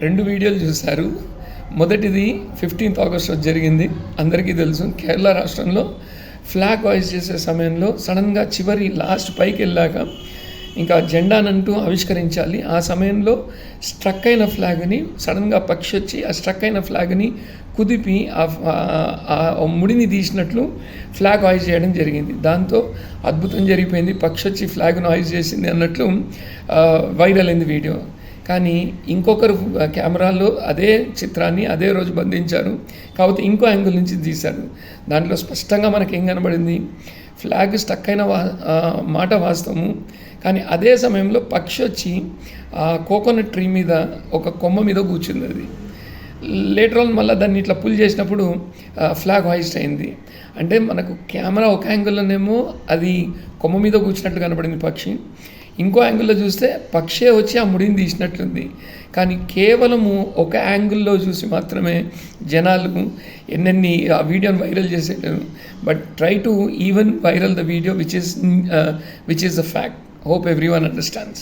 రెండు వీడియోలు చూశారు. మొదటిది 15th ఆగస్టు జరిగింది. అందరికీ తెలుసు, కేరళ రాష్ట్రంలో ఫ్లాగ్ హాయిస్ట్ చేసే సమయంలో సడన్గా చివరి లాస్ట్ పైకి వెళ్ళాక ఇంకా జెండానంటూ ఆవిష్కరించాలి. ఆ సమయంలో స్ట్రక్ అయిన ఫ్లాగ్ని సడన్గా పక్షి వచ్చి ఆ స్ట్రక్ అయిన ఫ్లాగ్ని కుదిపి ఆ ముడిని తీసినట్లు ఫ్లాగ్ హాయిస్ట్ చేయడం జరిగింది. దాంతో అద్భుతం జరిగిపోయింది, పక్షి వచ్చి ఫ్లాగ్ను హాయిస్ట్ చేసింది అన్నట్లు వైరల్ అయింది వీడియో. కానీ ఇంకొకరు కెమెరాలో అదే చిత్రాన్ని అదే రోజు బంధించారు, కాకపోతే ఇంకో యాంగిల్ నుంచి తీశారు. దాంట్లో స్పష్టంగా మనకి ఏం కనబడింది, ఫ్లాగ్ స్టక్ అయిన మాట వాస్తవము, కానీ అదే సమయంలో పక్షి వచ్చి ఆ కోకోనట్ ట్రీ మీద ఒక కొమ్మ మీద కూర్చుంది. అది లేటర్ ఆన్ మళ్ళీ దాన్ని ఇట్లా పుల్ చేసినప్పుడు ఫ్లాగ్ హాయిస్ట్ అయింది. అంటే మనకు కెమెరా ఒక యాంగిల్లోనేమో అది కొమ్మ మీద కూర్చున్నట్టు కనబడింది పక్షి, ఇంకో యాంగిల్లో చూస్తే పక్షే వచ్చి ఆ ముడిని తీసినట్లుంది. కానీ కేవలము ఒక యాంగిల్లో చూసి మాత్రమే జనాలు ఎన్నెన్ని ఆ వీడియోని వైరల్ చేసేటారు. But try to even viral the video which is the fact. Hope everyone understands.